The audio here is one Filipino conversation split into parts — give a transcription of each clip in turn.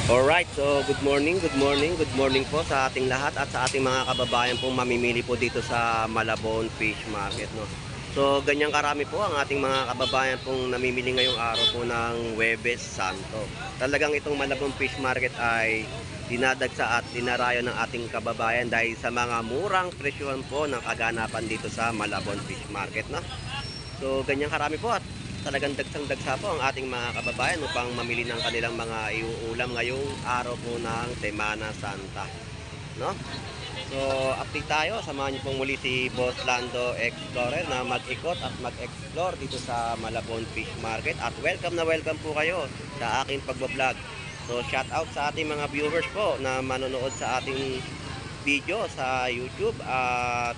Alright, so good morning po sa ating lahat at sa ating mga kababayan pong mamimili po dito sa Malabon Fish Market, no. So ganyan karami po ang ating mga kababayan pong namimili ngayong araw po ng Huwebes Santo. Talagang itong Malabon Fish Market ay dinadagsa at dinarayo ng ating kababayan dahil sa mga murang presyon po ng kaganapan dito sa Malabon Fish Market, no. So ganyan karami po at talagang dagsang-dagsa po ang ating mga kababayan upang mamili ng kanilang mga iuulam ngayong araw po ng Semana Santa, no? So, update tayo. Samahan niyo pong muli si Boss Lando Explorer na mag-ikot at mag-explore dito sa Malabon Fish Market. At welcome na welcome po kayo sa aking pagbablog. So, shout out sa ating mga viewers po na manonood sa ating video sa YouTube at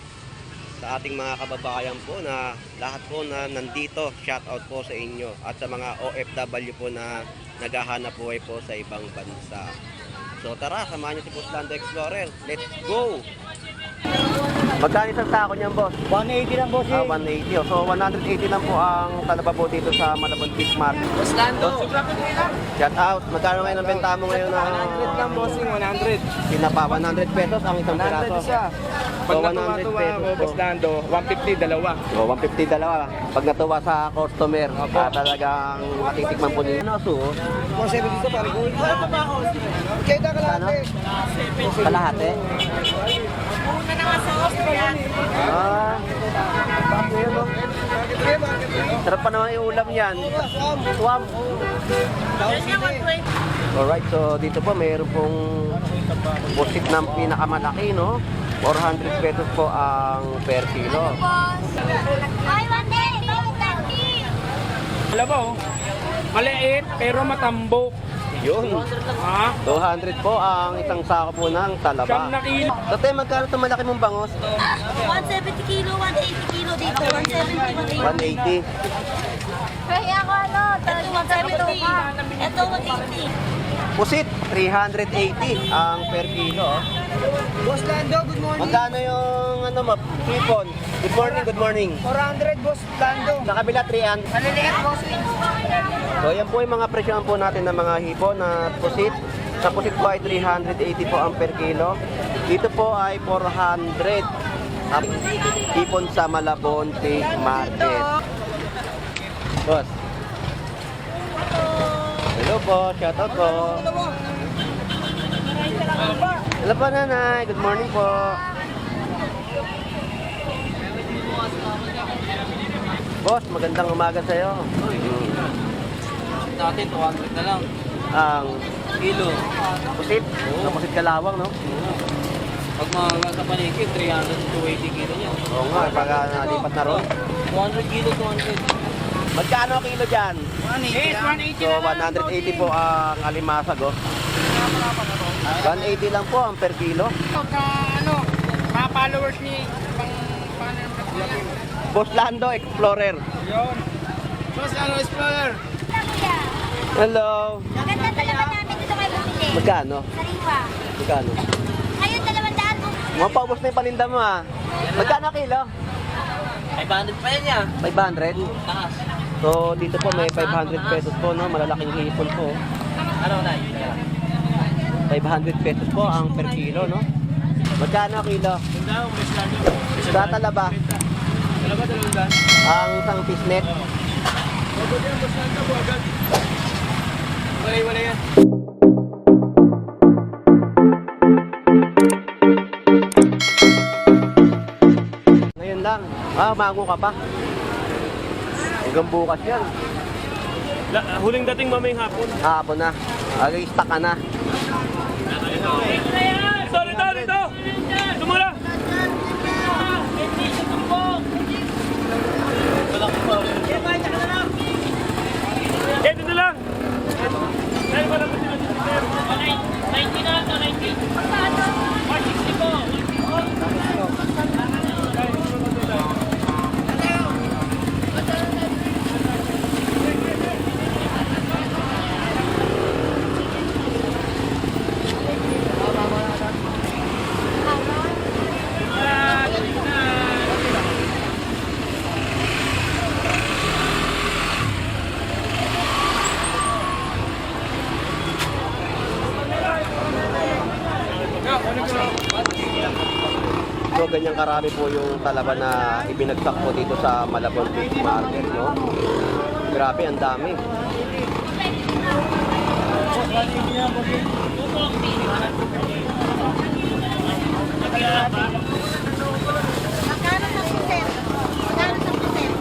sa ating mga kababayan po na lahat po na nandito, shout out po sa inyo at sa mga OFW po na naghahanap buhay po sa ibang bansa. So tara, samahan niyo si Boss Lando Explorer. Let's go! Magkano isang sako niyan, boss? 180 lang, boss. 180. So 180 lang po ang talaba po dito sa Malabon Fish Market. Boss Lando. Shout out. Magkano ngayon ang benta mo ngayon? 100 lang, bossing. 100. Pinapa 100 pesos ang isang piraso. 100 siya. Pag So, natuwa 100 mo, pesos Boss Lando, 150, dalawa. So 150 dalawa. Pag natuwa sa customer, talagang matitikman po niyo. Ano so? 170 dito, pare ko. Ano pa ako? Kaya na kalahati. Kalahati? Una na nga sa Austria. Yun, no? Sarap pa naman yung ulam yan. Swam. Alright, so dito po mayroon pong pusit ng pinakamalaki, no? 400 pesos po ang per kilo. Ay, one day, Alam mo, maliit pero matambok. Yun. Ha? 200 po ang isang sako po ng talaba. Siyam na kilo. Tate, magkano itong malaki mong bangos? 170 kilo, 180 kilo dito. 170, 180. 180. Kaya ako ito 170. Ito 180. Pusit, 380 ang per kilo. Boss Lando, good morning. Magkano yung ano mo, hipon? Good morning, good morning. 400, Boss Lando. Sa kabila, 300. Maliliit, bossing. So yan po yung mga presyohan po natin ng mga hipon na pusit. Sa pusit po ay 380 po ang per kilo. Dito po ay 400 ang hipon sa Malabon Fish Market. Boss. Hello po, shout out po. Hello po, nanay. Good morning po. Boss, magandang umaga sa'yo. Dati 200 na lang. Ang Kilo. pusit. Sa pusit kalawang, no? Pag mga sa paniki, 300 to 280 kilo niya. Oo nga, pag nalipat na ron. 200 kilo, 200. Magkano ang kilo dyan? 180 So, 180 po ang alimasag, oh. 180 lang po ang per kilo. Pagka ano, mga followers ni Boss Lando Explorer. Yun. Boss Lando Explorer. Hello. Maganda talaga namin dito kayo bumili. Magkano? Sariwa. Magkano? Ngayon 200 po. Mapaubos na yung paninda mo, ah. Magkano kilo? 500 pa yan niya. 500? Taas. So, dito po may 500 pesos po, no? Malalaking hipon po. Ano na? 500 pesos po ang per kilo, no? Magkano kilo? Sa talaba? Talaba, 200. Ang isang pisnet? Wala yan. Ngayon lang. Mango ka pa. Hanggang bukas yan. Huling dating mamayang hapon. Hapon na. Stock ka na. Dito! Tumula! Dito na lang! Dahil wala mo sila dito. 90 na ito, 90. 160 po. So ganyan karami po yung talaba na ibinagsak po dito sa Malabon Fish Market, no? Grabe, ang dami. Magkano sa puset? Magkano sa puset?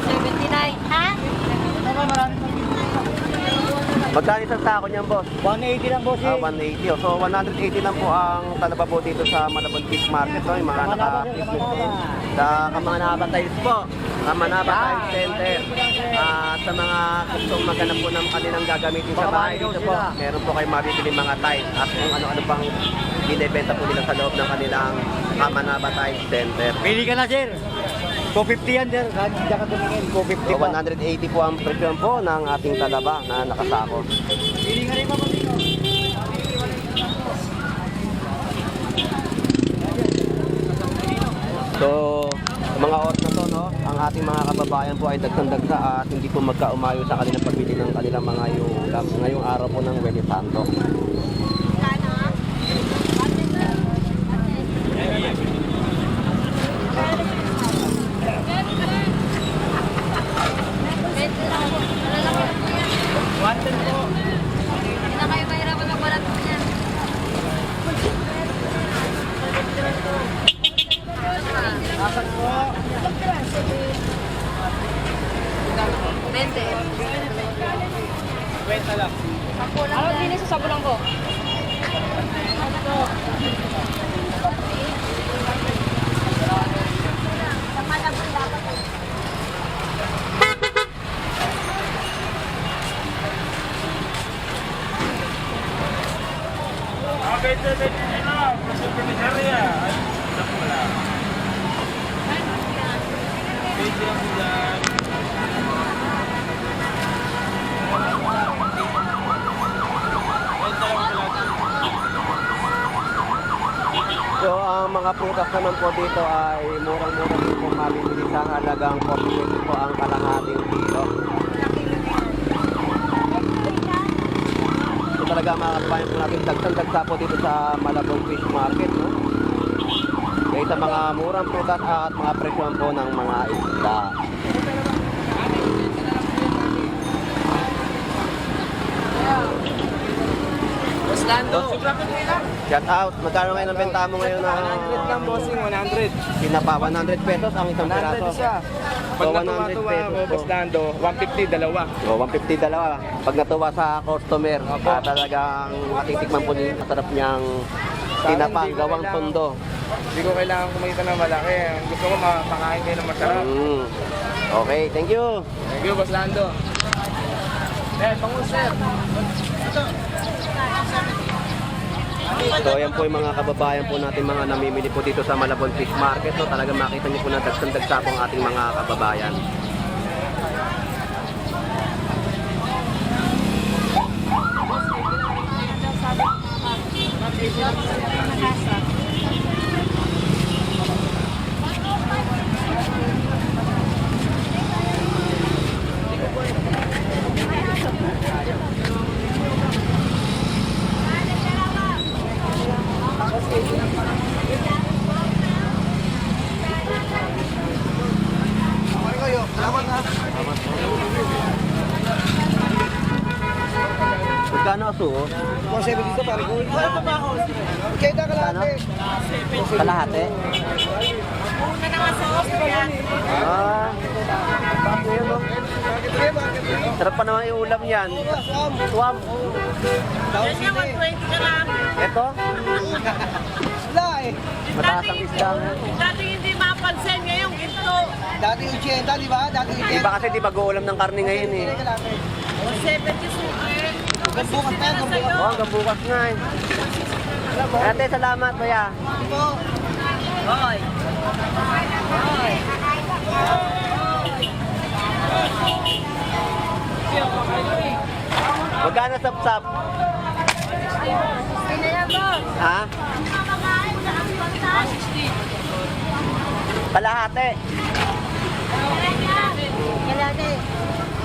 79. Ha? Magkano isang sako niyan, boss? 180 lang, boss. 180. Oh. So 180 lang po ang talaba po dito sa Malabon Fish Market, no? Yung mga sa Kamanaba Tiles po. Kamanaba Tiles Center. Sa mga gustong maghanap po ng kanilang gagamitin sa bahay dito po, meron po kayo mabibili mga tiles at kung ano-ano pang binibenta po nila sa loob ng kanilang Kamanaba Tiles Center. Pili ka na, sir. 250 yan, sir. Diyan ka tumingin. 250 So pa. 180 po ang presyo po ng ating talaba na nakasako. Pili ka rin pa, boss. So, sa mga oras na to, no, ang ating mga kababayan po ay dagsang-dagsa at hindi po magkaumayo sa kanilang pagbili ng kanilang mga ulam ngayong araw po ng Weli Santo. Hindi na kayo mahirapan magbalat po niyan. Apat po. 20. 20 lang. Ano din sa sabulang ko? So, ang mga prutas naman po dito ay murang-mura din po mabibili sa halagang 40 pesos po ang kalahating kilo. So, talaga mga kababayan po natin dagsang-dagsa po dito sa Malabon Fish Market, no? Kaya sa mga murang prutas at mga presyon po ng mga isda. Shout out. Magkano ngayon ang benta mo ngayon na 100 lang, bossing. 100. pinapa? 100 pesos ang isang 100 piraso. siya. Pag So, 100 natuwa-tuwa pesos mo, po. boss Dando, 150, dalawa. So, 150 dalawa. Pag natuwa sa customer, Opo. talagang matitikman po din masarap niyang Sa akin, tinapang di ko gawang kailangan- tondo. Hindi ko kailangan kumita ng malaki. Ang gusto ko, makakain kayo ng masarap. Okay, thank you. Thank you, boss Lando. Bangus, sir. So, ayan po yung mga kababayan po natin, mga namimili po dito sa Malabon Fish Market. So, talagang makita niyo po na dagsang-dagsa po ang ating mga kababayan. Magkano aso? 170 dito, pare ko. Ano ba ako? Kaya ka lang, eh. Kalahati? Una na nga sa Austria. Ah, bakit yun, no? Sarap pa naman yung ulam yan. Swam. Yan yung 120 ka lang. Ito, Wala eh. mataas ang isda. Dati hindi mapansin, ngayon ginto. Dati 80, di ba? Dati 80. Iba kasi di mag-uulam ng karne ngayon eh. 70 sulit. Bukas na yan, bukas. Oo, hanggang bukas nga eh. Ate, salamat, kuya. Hoy. Hoy. Magkano sap-sap? Sino yan, boss? Ha? Kalahati. Kalate.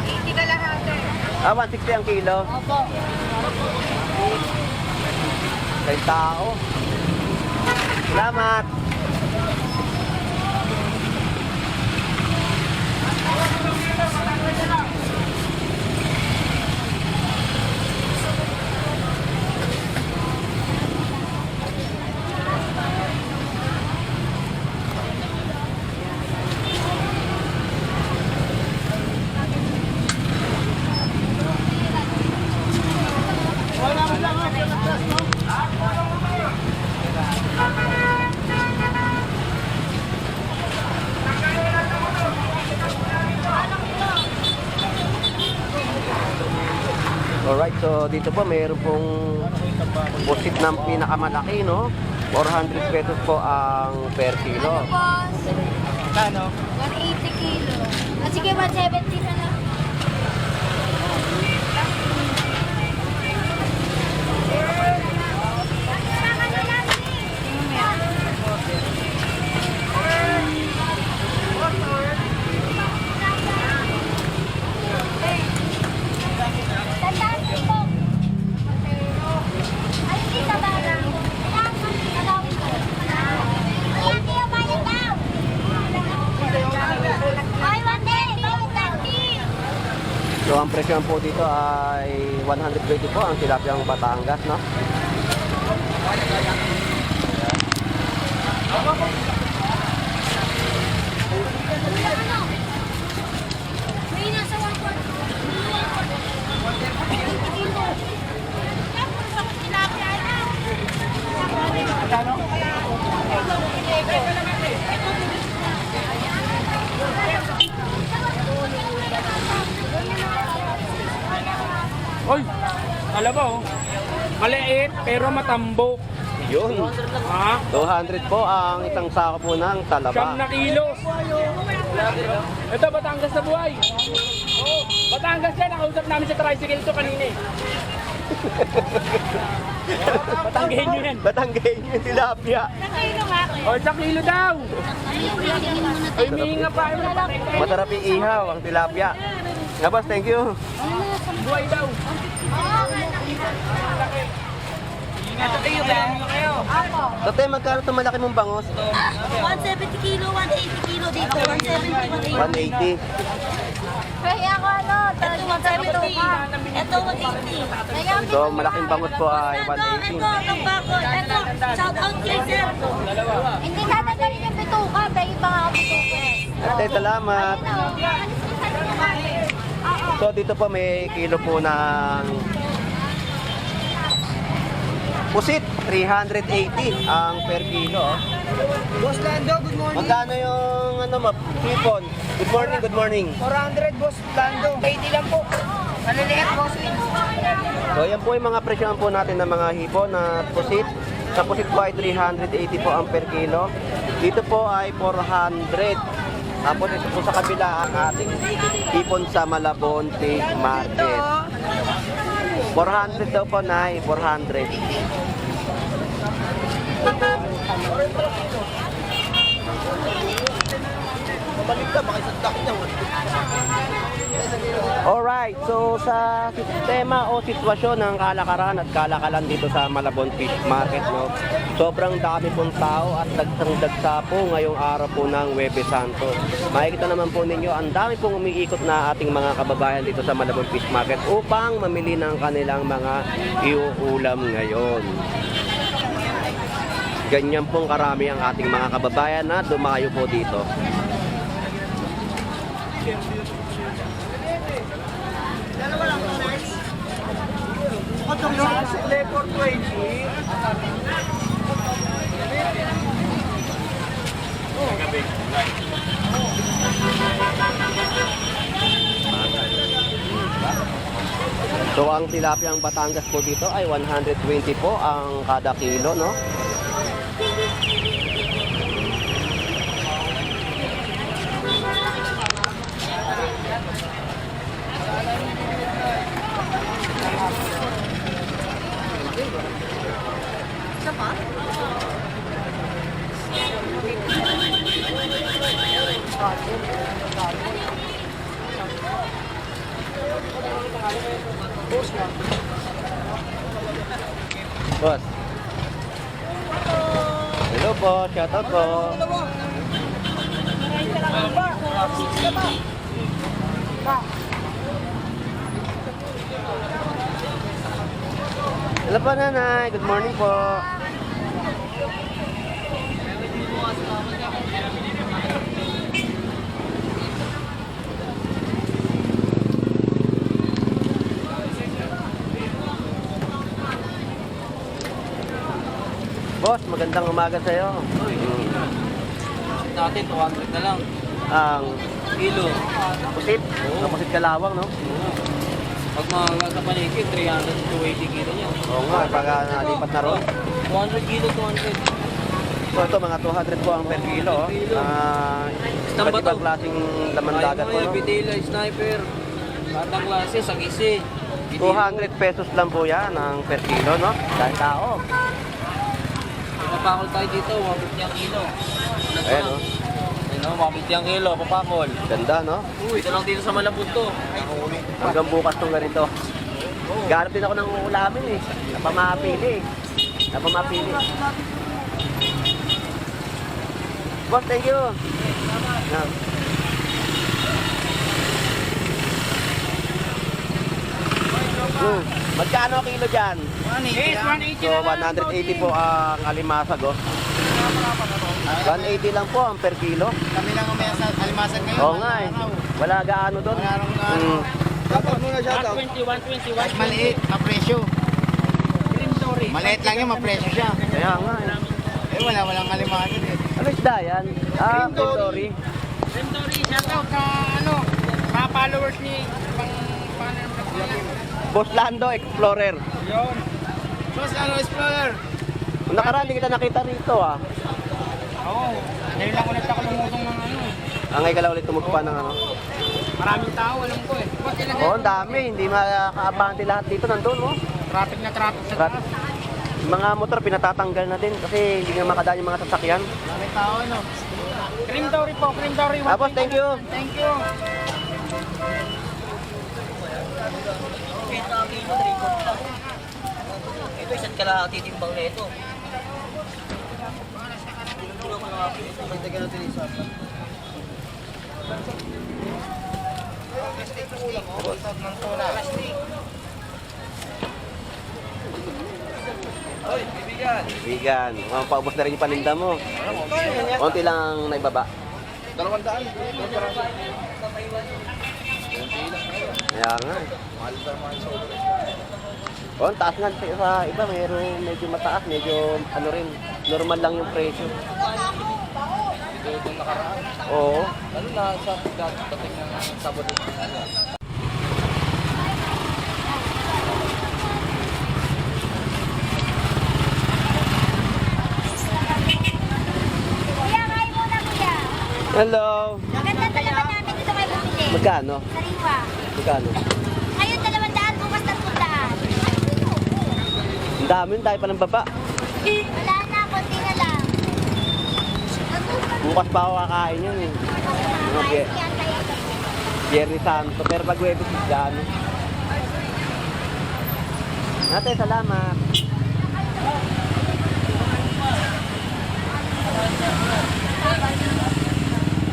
80 ka lang ate. 160 ang kilo. Opo. Kay tao. Salamat. Alright, so dito po mayroon pong pusit ng pinakamalaki, no? 400 pesos po ang per kilo. Boss, Kano? 180 kilo. Ah, sige, 170 na lang. So ang presyo po dito ay 120 po ang tilapiyang Batangas, no? May nasa 140. Oy, alam mo, maliit pero matambok. Yun. Ha? 200 po ang isang sako po ng Siyam talaba. na kilos. Ito, Batangas na buhay. Oh, Batangas yan. Nakausap namin sa tricycle ito kanina eh. Batanggahin nyo yan. Batanggahin yung tilapia. Nakilo nga ako. O, 1 kilo daw. Tingin mo na Ay, mihinga pa. Masarap yung ihaw ang tilapia. Nga boss, thank you. Buhay daw. Ito tayo, kayo. Tate, magkano itong malaki mong bangos? 170 kilo, 180 kilo dito. 170, 180. 180. Kaya ako ano, ito 170. Ito 180. So, malaking bangot po ay Ito, 180. itong bako. Ito, shout out kay sir. Hindi tatanggalin yung bituka, dahil pa nga ako bituka. Ate, salamat. So, dito po may kilo po ng pusit. 380 ang per kilo. Boss Lando, good morning. Magkano yung ano, sipon? Good morning, good morning. 400, Boss Lando. 80 lang po. Maliliit, boss. So, yan po yung mga presyohan po natin ng mga hipon na pusit. Sa pusit po ay 380 po ang per kilo. Dito po ay 400. Tapos ito po sa kabila ang ating hipon sa Malabon Fish Market. 400 daw po na 400. Alright, so sa sistema o sitwasyon ng kalakaran at kalakalan dito sa Malabon Fish Market, no, sobrang dami pong tao at dagsang-dagsa po ngayong araw po ng Huwebes Santo. Makikita naman po ninyo, ang dami pong umiikot na ating mga kababayan dito sa Malabon Fish Market upang mamili ng kanilang mga iuulam ngayon. Ganyan pong karami ang ating mga kababayan na dumayo po dito. Leopard 20. So ang tilapia ang Batangas po dito ay 120 po ang kada kilo, no? Boss. Hello po, shout out po. Hello po, nanay. Good morning po. Boss, magandang umaga sa'yo. Natin, 200 na lang. Ang Kilo. pusit. Kapusit kalawang, no? Pag mga sa paligid, 300 to 80 kilo niya. Oo nga, pagka nalipat na ron. 200 kilo, 200. So ito, mga 200 po ang per kilo. Oh. Isang Iba't bato. ibang klaseng laman dagat po, no? Bitila, sniper. Batang klase, sagisi. 200 pesos lang po yan ang per kilo, no? Dahil tao. Papakol tayo dito, 150 ang kilo. Ayan, no? Ayun, 150 ang kilo, papakol. Ganda, no? Uy, ito lang dito sa Malabon to. Hanggang bukas tong ganito. Garap din ako ng ulamin, eh. Napamapili, eh. Napamapili. Boss, thank you. Yan. Magkano kilo dyan? 180 So, 180 po ang alimasag, oh. 180 lang po ang per kilo. Kami lang umaya sa alimasan ngayon. Oo nga, eh. Wala gaano doon. Wala rong gaano. Mm. muna siya. 120. Kahit maliit, mapresyo. Maliit lang yun, mapresyo siya. Kaya nga, eh. Walang alimasan eh. Ano isda yan? Ah, Dory. Rentori, shoutout sa mga followers ni Boss Lando Explorer. Yun. Boss, Explorer. Kung nakaraan, hindi kita nakita rito, ah. Oo. Ngayon lang ulit ako lumutong ng Ang ngay ka lang ulit tumugpa ng ano. Maraming tao, alam ko eh. Ba't ilan Oo, ang dami. Hindi makakaabante lahat dito. Nandun, oh. traffic na traffic sa Traffic. Mga motor, pinatatanggal na din kasi hindi na makadaan yung mga sasakyan. Maraming tao, no? Rentori po, Rentori. Tapos, thank you. Thank you. Ito, isa't kalahati timbang na ito. Bigan. Paubos na rin yung paninda mo. Konti lang ang naibaba. 200. Kaya nga. Oh, ang taas nga sa iba, mayroong medyo mataas, medyo ano rin, normal lang yung presyo. Ito nakaraan. Oo. Ano na sa dating ng Sabado? Kuya, kain muna kuya. Hello. Maganda dalawa namin dito kayo bumili. Magkano? Sariwa. Magkano? Ngayon 200, bukas 300. Ang dami, tayo pa ng baba. Wala na, konti na lang. Bukas pa ako kakain yan eh. Mga Biyernes Santo. Pero pag Webes, gano'n. Ate, salamat.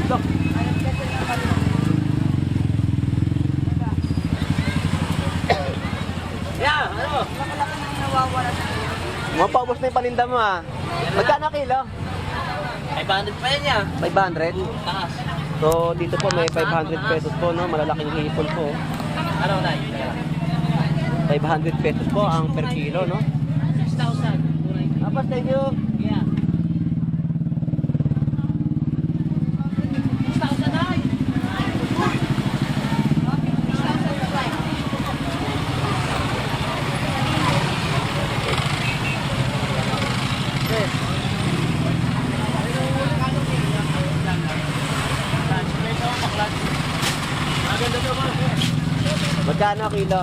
Look. Yeah, ano? Mapaubos na yung paninda mo, ah. Magkano kilo? 500 pa yan niya. 500? Taas. So, dito po may 500 pesos po, no? Malalaking hipon po. Ano na? 500 pesos po ang per kilo, no? 6,000. Tapos, thank you. Yeah. 6,000 ay. Magkano kilo?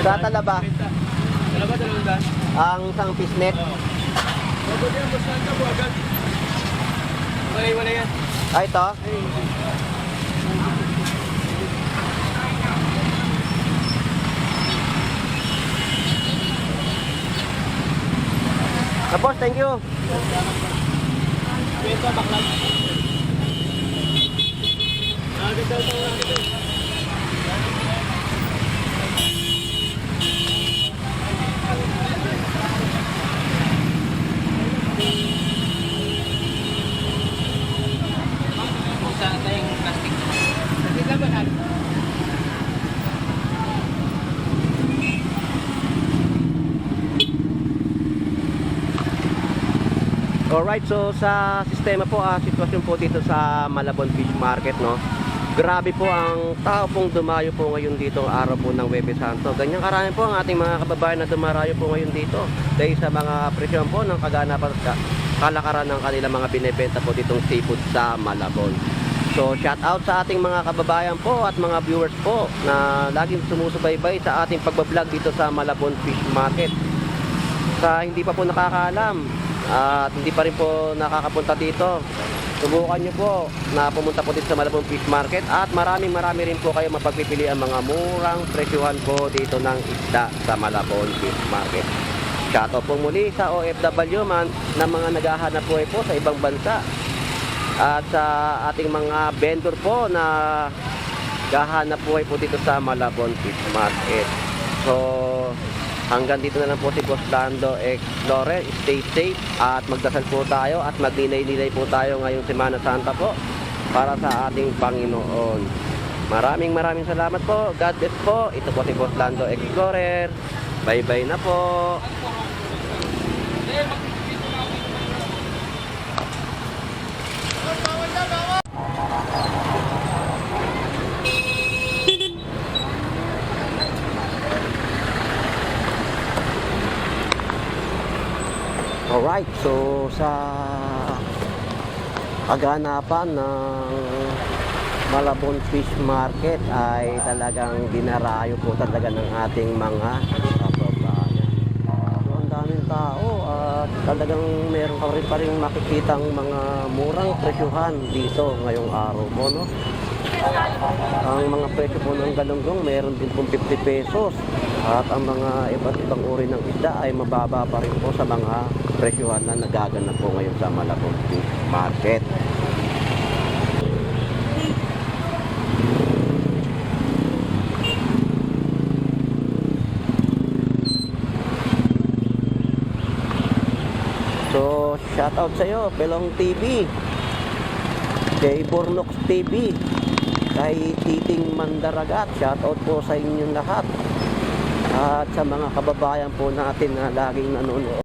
Sa talaba? Talaba, 200. Ang isang pisnet? Wala yan. Ah, ito? Tapos, thank you. Kwenta, baklan. Agad daw ito, agad daw. Alright, so sa sistema po, sitwasyon po dito sa Malabon Fish Market, no? Grabe po ang tao pong dumayo po ngayon dito araw po ng Huwebes Santo. Ganyan karami po ang ating mga kababayan na dumarayo po ngayon dito dahil sa mga presyon po ng kaganapan at kalakaran ng kanilang mga binebenta po ditong seafood sa Malabon. So shout out sa ating mga kababayan po at mga viewers po na laging sumusubaybay sa ating pagbablog dito sa Malabon Fish Market. Sa hindi pa po nakakaalam at hindi pa rin po nakakapunta dito, subukan nyo po na pumunta po dito sa Malabon Fish Market at marami rin po kayo mapagpipili ang mga murang presyuhan po dito ng isda sa Malabon Fish Market. Shoutout po muli sa OFW man na mga naghahanap po sa ibang bansa at sa ating mga vendor po na gahanap po dito sa Malabon Fish Market. So hanggang dito na lang po si Boss Lando Explorer. Stay safe at magdasal po tayo at magninay-ninay po tayo ngayong Semana Santa po para sa ating Panginoon. Maraming salamat po. God bless po. Ito po si Boss Lando Explorer. Bye-bye na po. Alright, so sa kaganapan ng Malabon Fish Market ay talagang dinarayo po talaga ng ating mga kababayan. So ang daming tao at talagang meron pa rin makikitang mga murang presyuhan dito ngayong araw po, no? Ang mga presyo po ng galunggong meron din pong 50 pesos at ang mga iba't ibang uri ng isda ay mababa pa rin po sa mga presyuhan na nagaganap po ngayon sa Malabon Fish Market. So shoutout sa iyo, Pelong TV, kay Bornox TV, kay Titing Mandaragat, shoutout po sa inyong lahat at sa mga kababayan po natin na laging nanonood.